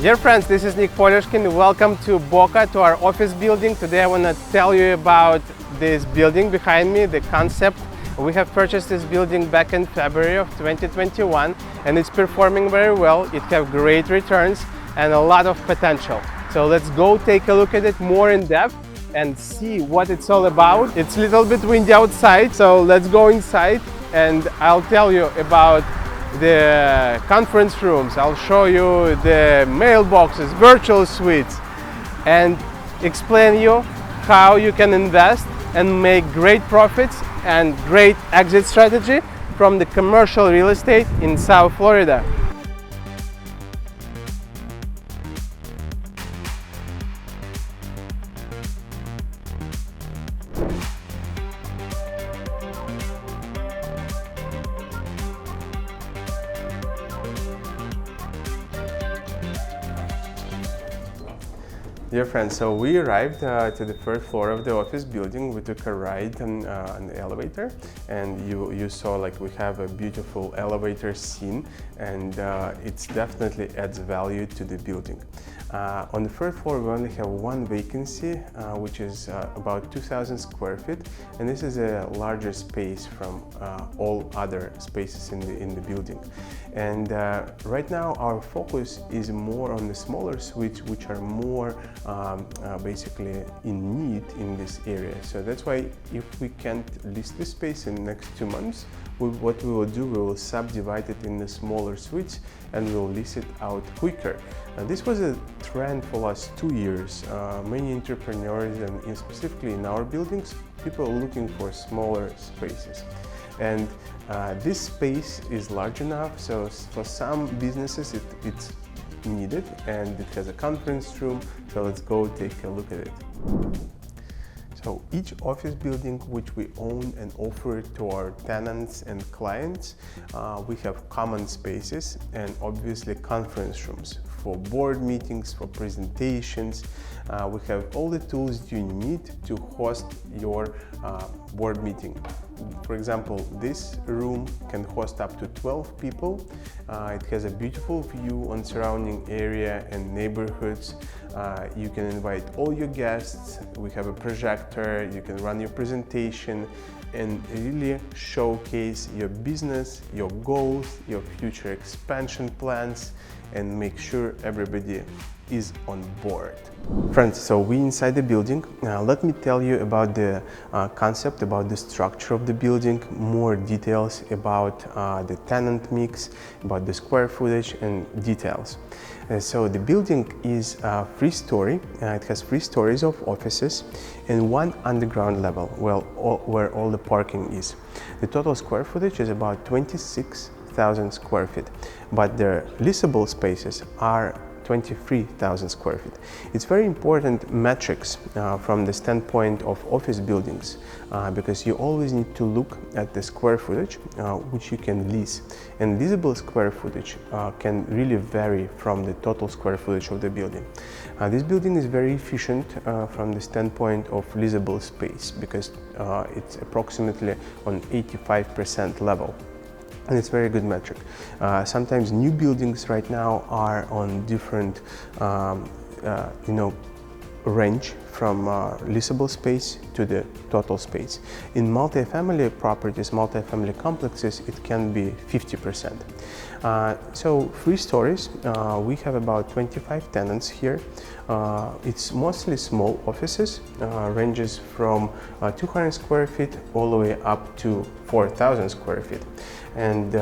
Dear friends, this is Nick Polishkin. Welcome to Boca, to our office building. Today I want to tell you about this building behind me, the concept. We have purchased this building back in February of 2021 and it's performing very well. It has great returns and a lot of potential. So let's go take a look at it more in depth and see what it's all about. It's a little bit windy outside, so let's go inside and I'll tell you about the conference rooms. I'll show you the mailboxes, virtual suites, and explain you how you can invest and make great profits and great exit strategy from the commercial real estate in South Florida. Dear friends, so we arrived to the first floor of the office building. We took a ride on the elevator, and you saw like we have a beautiful elevator scene, and it definitely adds value to the building. On the first floor we only have one vacancy, which is about 2,000 square feet, and this is a larger space from all other spaces in the building. And right now our focus is more on the smaller suites, which are more basically in need in this area. So that's why if we can't list the space in the next 2 months, what we will do, we will subdivide it in the smaller suites and we'll list it out quicker. This was a trend for the last 2 years. Many entrepreneurs, and specifically in our buildings, people are looking for smaller spaces. And this space is large enough, so for some businesses it's needed, and it has a conference room. So let's go take a look at it. So each office building which we own and offer to our tenants and clients, we have common spaces and obviously conference rooms for board meetings, for presentations. We have all the tools you need to host your board meeting. For example, this room can host up to 12 people. It has a beautiful view on surrounding area and neighborhoods. You can invite all your guests. We have a projector. You can run your presentation and really showcase your business, your goals, your future expansion plans, and make sure everybody is on board. Friends, so we inside the building. Let me tell you about the concept, about the structure of the building, more details about the tenant mix, about the square footage and details. So the building is 3-story. It has 3 stories of offices and 1 underground level, where all the parking is. The total square footage is about 26,000 square feet, but the leasable spaces are 23,000 square feet. It's very important metrics from the standpoint of office buildings, because you always need to look at the square footage which you can lease. And leasable square footage can really vary from the total square footage of the building. This building is very efficient from the standpoint of leasable space, because it's approximately on 85% level. And it's a very good metric. Sometimes new buildings right now are on different, range from leasable space to the total space. In multifamily properties, multifamily complexes, it can be 50%. So 3 stories, we have about 25 tenants here. It's mostly small offices, ranges from 200 square feet all the way up to 4,000 square feet. And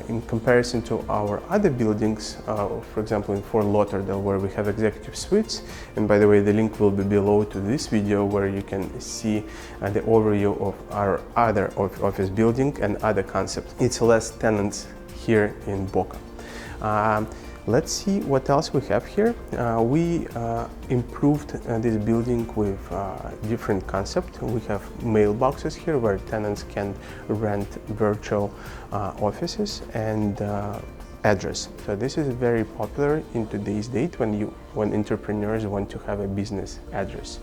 in comparison to our other buildings, for example in Fort Lauderdale, where we have executive suites, and by the way the link will be below to this video where you can see the overview of our other office building and other concepts. It's less tenants here in Boca. Let's see what else we have here. We improved this building with different concept. We have mailboxes here where tenants can rent virtual offices and address. So this is very popular in today's date when entrepreneurs want to have a business address.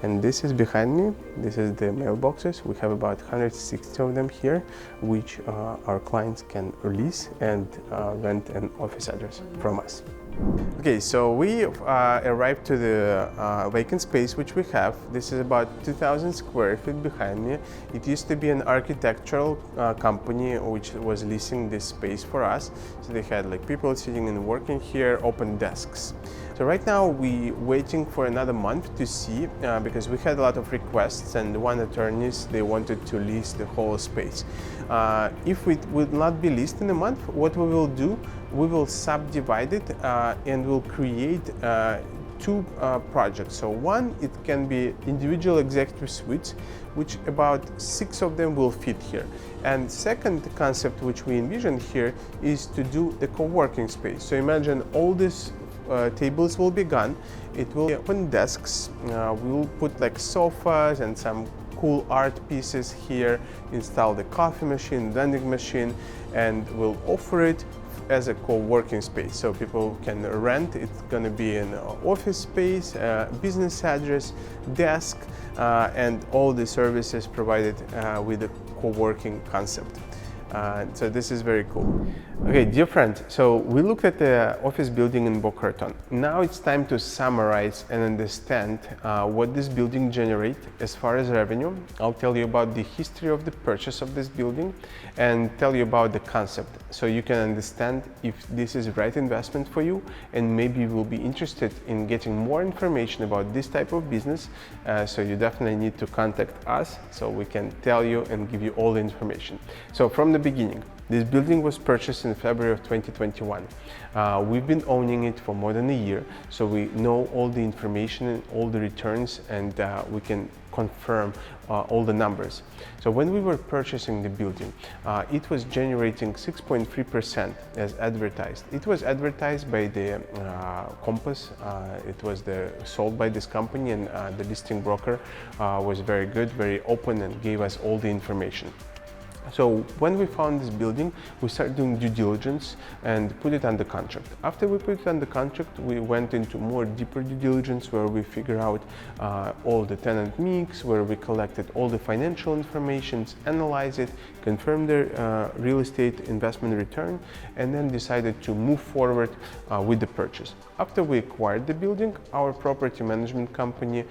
And this is behind me. This is the mailboxes. We have about 160 of them here, which our clients can release and rent an office address from us. Okay, so we arrived to the vacant space which we have. This is about 2,000 square feet behind me. It used to be an architectural company which was leasing this space for us. So they had like people sitting and working here, open desks. So right now we're waiting for another month to see because we had a lot of requests, and one attorneys, they wanted to lease the whole space. If it would not be leased in a month, what we will do, we will subdivide it and we'll create two projects. So one, it can be individual executive suites, which about 6 of them will fit here. And second concept which we envision here is to do the co-working space. So imagine all these tables will be gone. It will be open desks. We will put like sofas and some cool art pieces here, install the coffee machine, vending machine, and we'll offer it as a co-working space. So people can rent. It's going to be an office space, business address, desk, and all the services provided with the co-working concept. So this is very cool. Okay, dear friend, so we looked at the office building in Boca Raton. Now it's time to summarize and understand what this building generates as far as revenue. I'll tell you about the history of the purchase of this building and tell you about the concept, so you can understand if this is the right investment for you, and maybe you will be interested in getting more information about this type of business. So you definitely need to contact us so we can tell you and give you all the information. So from the beginning, this building was purchased in February of 2021. We've been owning it for more than a year, so we know all the information and all the returns, and we can confirm all the numbers. So when we were purchasing the building, it was generating 6.3% as advertised. It was advertised by the Compass. It was sold by this company, and the listing broker was very good, very open, and gave us all the information. So when we found this building, we started doing due diligence and put it under contract. After we put it under contract, we went into more deeper due diligence, where we figured out all the tenant mix, where we collected all the financial information, analyzed it, confirmed the real estate investment return, and then decided to move forward with the purchase. After we acquired the building, our property management company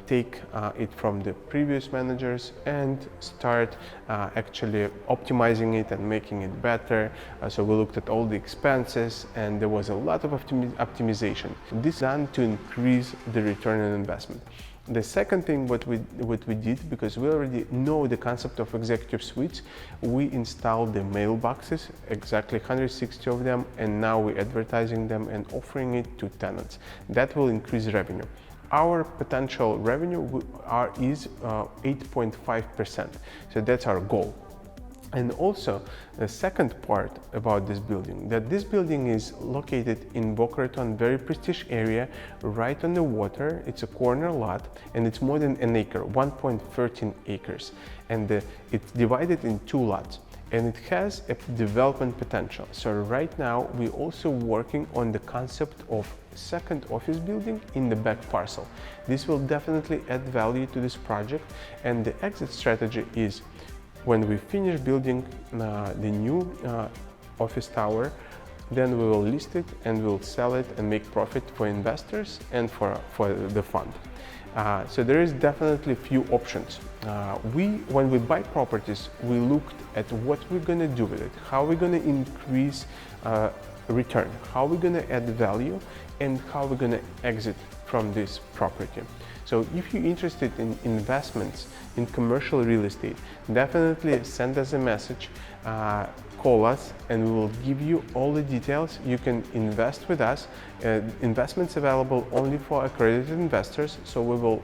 take it from the previous managers and start actually optimizing it and making it better. So we looked at all the expenses, and there was a lot of optimization. This is done to increase the return on investment. The second thing what we did, because we already know the concept of executive suites, we installed the mailboxes, exactly 160 of them, and now we're advertising them and offering it to tenants. That will increase revenue. Our potential revenue is 8.5%, so that's our goal. And also, the second part about this building, that this building is located in Boca Raton, very prestigious area, right on the water. It's a corner lot, and it's more than an acre, 1.13 acres. And it's divided in 2 lots. And it has a development potential. So right now, we're also working on the concept of second office building in the back parcel. This will definitely add value to this project. And the exit strategy is, when we finish building the new office tower, then we will list it and we'll sell it and make profit for investors and for the fund. So there is definitely few options. When we buy properties, we looked at what we're going to do with it, how we're going to increase return, how we're going to add value, and how we're going to exit from this property. So if you're interested in investments in commercial real estate, definitely send us a message, call us, and we will give you all the details. You can invest with us. Investments available only for accredited investors, so we will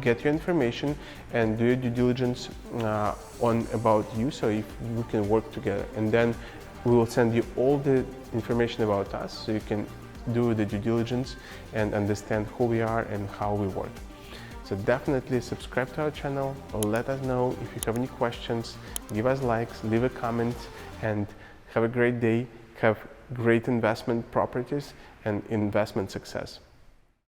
get your information and do your due diligence about you, so if we can work together. And then we will send you all the information about us, so you can do the due diligence and understand who we are and how we work. So definitely subscribe to our channel, let us know if you have any questions, give us likes, leave a comment, and have a great day, have great investment properties and investment success.